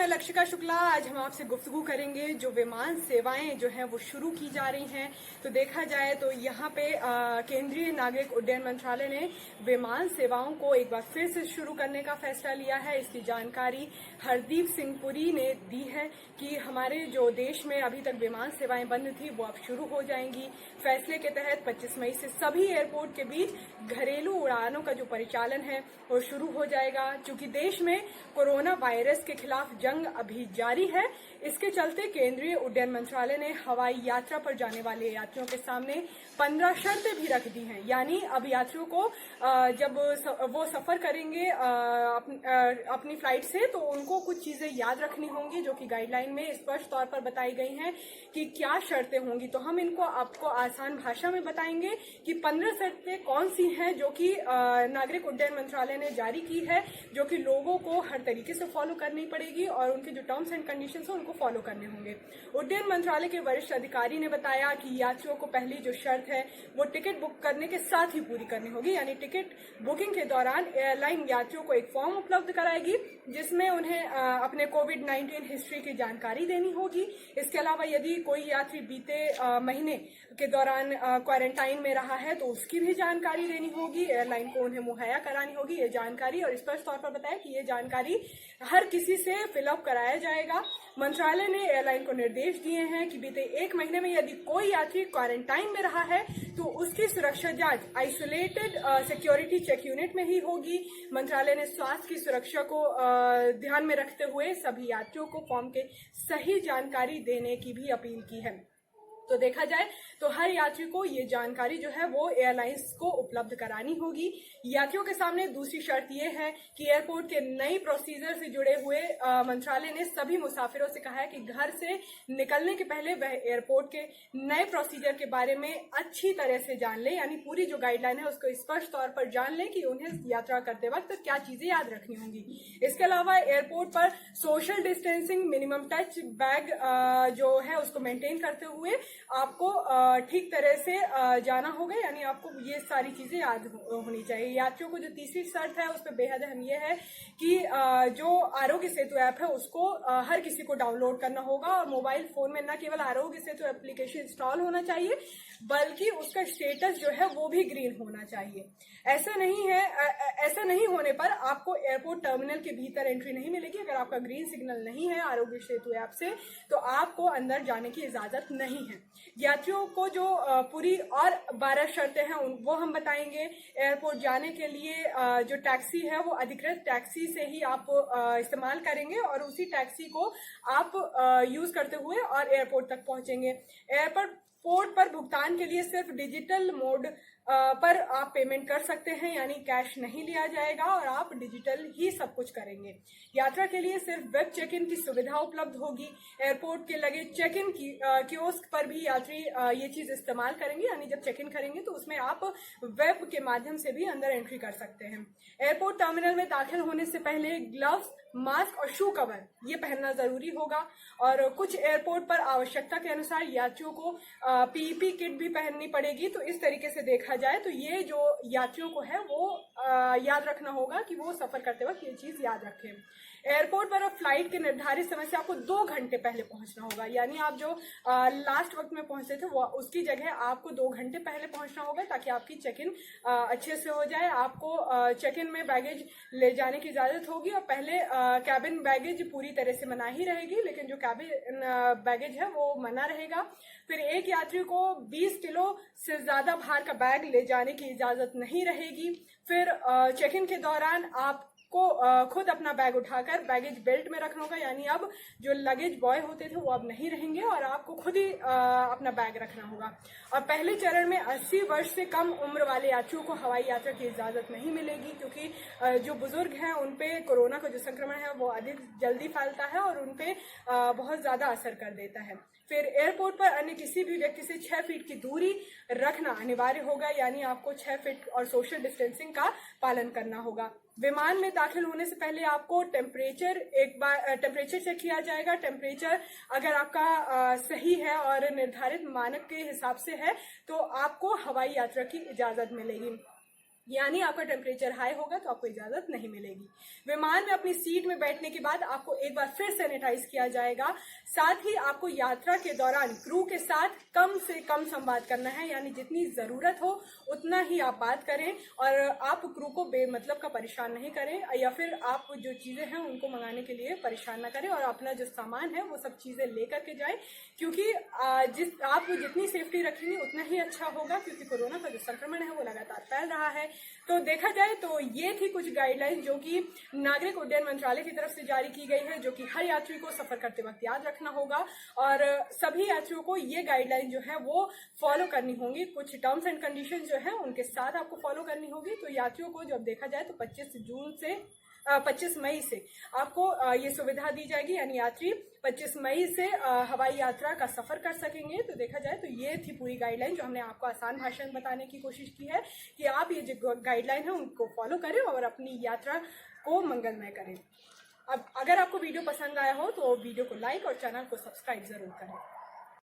मैं लक्षिका शुक्ला। आज हम आपसे गुफ्तगू करेंगे जो विमान सेवाएं जो हैं वो शुरू की जा रही हैं। तो देखा जाए तो यहाँ पे केंद्रीय नागरिक उड्डयन मंत्रालय ने विमान सेवाओं को एक बार फिर से शुरू करने का फैसला लिया है। इसकी जानकारी हरदीप सिंह पुरी ने दी है कि हमारे जो देश में अभी तक विमान सेवाएं बंद थी वो अब शुरू हो जाएंगी। फैसले के तहत 25 मई से सभी एयरपोर्ट के बीच घरेलू उड़ानों का जो परिचालन है वो शुरू हो जाएगा। चूंकि देश में कोरोना वायरस के खिलाफ जंग अभी जारी है, इसके चलते केंद्रीय उड्डयन मंत्रालय ने हवाई यात्रा पर जाने वाले यात्रियों के सामने 15 शर्तें भी रख दी हैं। यानी अब यात्रियों को जब वो सफर करेंगे अपनी फ्लाइट से, तो उनको कुछ चीजें याद रखनी होंगी जो कि गाइडलाइन में स्पष्ट तौर पर बताई गई हैं कि क्या शर्तें होंगी। तो हम इनको आपको आसान भाषा में बताएंगे कि 15 शर्तें कौन सी हैं जो कि नागरिक उड्डयन मंत्रालय ने जारी की है, जो कि लोगों को हर तरीके से फॉलो करनी पड़ेगी और उनके जो टर्म्स एंड कंडीशंस हैं उनको फॉलो करने होंगे। उड्डयन मंत्रालय के वरिष्ठ अधिकारी ने बताया कि यात्रियों को पहली जो शर्त है वो टिकट बुक करने के साथ ही पूरी करनी होगी। यानी टिकट बुकिंग के दौरान एयरलाइन यात्रियों को एक फॉर्म उपलब्ध कराएगी जिसमें उन्हें अपने कोविड-19 हिस्ट्री की जानकारी देनी होगी। इसके अलावा यदि कोई यात्री बीते महीने के दौरान क्वारंटाइन में रहा है तो उसकी भी जानकारी देनी होगी। एयरलाइन को उन्हें मुहैया करानी होगी ये जानकारी, और स्पष्ट तौर पर बताया कि ये जानकारी हर किसी से फिलअप कराया जाएगा। मंत्रालय ने एयरलाइन को निर्देश दिए हैं कि बीते 1 महीने में यदि कोई यात्री क्वारंटाइन में रहा है तो उसकी सुरक्षा जांच आइसोलेटेड सिक्योरिटी चेक यूनिट में ही होगी। मंत्रालय ने स्वास्थ्य की सुरक्षा को ध्यान में रखते हुए सभी यात्रियों को फॉर्म के सही जानकारी देने की भी अपील की है। तो देखा जाए तो हर यात्री को ये जानकारी जो है वो एयरलाइंस को उपलब्ध करानी होगी। यात्रियों के सामने दूसरी शर्त ये है कि एयरपोर्ट के नई प्रोसीजर से जुड़े हुए मंत्रालय ने सभी मुसाफिरों से कहा है कि घर से निकलने के पहले वह एयरपोर्ट के नए प्रोसीजर के बारे में अच्छी तरह से जान ले। यानी पूरी जो गाइडलाइन है उसको स्पष्ट तौर पर जान ले कि उन्हें यात्रा करते वक्त क्या चीजें याद रखनी होंगी। इसके अलावा एयरपोर्ट पर social distancing, minimum touch, bag जो है उसको मेंटेन करते हुए आपको ठीक तरह से जाना होगा। यानी आपको ये सारी चीजें याद होनी चाहिए। यात्रियों को जो तीसरी शर्त है उस पर बेहद अहम ये है कि जो आरोग्य सेतु ऐप है उसको हर किसी को डाउनलोड करना होगा और मोबाइल फोन में न केवल आरोग्य सेतु एप्लीकेशन इंस्टॉल होना चाहिए बल्कि उसका स्टेटस जो है वो भी ग्रीन होना चाहिए। ऐसा नहीं होने पर आपको एयरपोर्ट टर्मिनल के भीतर एंट्री नहीं मिलेगी। अगर आपका ग्रीन सिग्नल नहीं है आरोग्य सेतु ऐप से तो आपको अंदर जाने की इजाजत नहीं है। यात्रियों को जो पूरी और 12 शर्तें हैं वो हम बताएंगे। एयरपोर्ट जाने के लिए जो टैक्सी है वो अधिकृत टैक्सी से ही आप इस्तेमाल करेंगे और उसी टैक्सी को आप यूज करते हुए और एयरपोर्ट तक पहुंचेंगे। एयरपोर्ट पर भुगतान के लिए सिर्फ डिजिटल मोड पर आप पेमेंट कर सकते हैं, यानी कैश नहीं लिया जाएगा और आप डिजिटल ही सब कुछ करेंगे। यात्रा के लिए सिर्फ वेब चेक इन की सुविधा उपलब्ध होगी। एयरपोर्ट के लगे चेक इन कियोस्क पर भी यात्री ये चीज इस्तेमाल करेंगे। यानी जब चेक इन करेंगे तो उसमें आप वेब के माध्यम से भी अंदर एंट्री कर सकते हैं। एयरपोर्ट टर्मिनल में दाखिल होने से पहले ग्लव्स, मास्क और शू कवर ये पहनना जरूरी होगा। और कुछ एयरपोर्ट पर आवश्यकता के अनुसार यात्रियों को पीईपी किट भी पहननी पड़ेगी। तो इस तरीके से देखा जाए तो ये जो यात्रियों को है वो याद रखना होगा कि वो सफर करते वक्त ये चीज याद रखें। एयरपोर्ट पर अब फ्लाइट के निर्धारित समय से आपको 2 घंटे पहले पहुंचना होगा। यानी आप जो लास्ट वक्त में पहुंचते थे वो उसकी जगह आपको 2 घंटे पहले पहुंचना होगा ताकि आपकी चेक इन अच्छे से हो जाए। आपको चेक इन में बैगेज ले जाने की इजाजत होगी और पहले कैबिन बैगेज पूरी तरह से मना ही रहेगी, लेकिन जो कैबिन बैगेज है वो मना रहेगा। फिर एक यात्री को 20 किलो से ज्यादा भार का बैग ले जाने की इजाजत नहीं रहेगी। फिर चेक इन के दौरान आप को खुद अपना बैग उठाकर बैगेज बेल्ट में रखना होगा। यानी अब जो लगेज बॉय होते थे वो अब नहीं रहेंगे और आपको खुद ही अपना बैग रखना होगा। और पहले चरण में 80 वर्ष से कम उम्र वाले यात्रियों को हवाई यात्रा की इजाजत नहीं मिलेगी, क्योंकि जो बुजुर्ग हैं उनपे कोरोना का जो संक्रमण है वो अधिक जल्दी फैलता है और उनपे बहुत ज्यादा असर कर देता है। फिर एयरपोर्ट पर अन्य किसी भी व्यक्ति से 6 फीट की दूरी रखना अनिवार्य होगा। यानी आपको 6 फीट और सोशल डिस्टेंसिंग का पालन करना होगा। विमान में दाखिल होने से पहले आपको टेम्परेचर चेक किया जाएगा। टेम्परेचर अगर आपका सही है और निर्धारित मानक के हिसाब से है तो आपको हवाई यात्रा की इजाजत मिलेगी। यानी आपका टेम्परेचर हाई होगा तो आपको इजाजत नहीं मिलेगी। विमान में अपनी सीट में बैठने के बाद आपको एक बार फिर सैनिटाइज किया जाएगा। साथ ही आपको यात्रा के दौरान क्रू के साथ कम से कम संवाद करना है, यानी जितनी जरूरत हो उतना ही आप बात करें और आप क्रू को बेमतलब का परेशान नहीं करें, या फिर आप जो चीजें हैं उनको मंगाने के लिए परेशान ना करें और अपना जो सामान है वो सब चीजें लेकर के जाए, क्योंकि आप जितनी सेफ्टी रखेंगे उतना ही अच्छा होगा, क्योंकि कोरोना का जो संक्रमण है वो लगातार फैल रहा है। तो देखा जाए तो ये थी कुछ गाइडलाइन जो कि नागरिक उड्डयन मंत्रालय की तरफ से जारी की गई है, जो कि हर यात्री को सफर करते वक्त याद रखना होगा और सभी यात्रियों को ये गाइडलाइन जो है वो फॉलो करनी होंगी। कुछ टर्म्स एंड कंडीशन जो है उनके साथ आपको फॉलो करनी होगी। तो यात्रियों को जब देखा जाए तो 25 मई से आपको ये सुविधा दी जाएगी, यानी यात्री 25 मई से हवाई यात्रा का सफर कर सकेंगे। तो देखा जाए तो ये थी पूरी गाइडलाइन जो हमने आपको आसान भाषा में बताने की कोशिश की है कि आप ये जो गाइडलाइन है उनको फॉलो करें और अपनी यात्रा को मंगलमय करें। अब अगर आपको वीडियो पसंद आया हो तो वीडियो को लाइक और चैनल को सब्सक्राइब जरूर करें।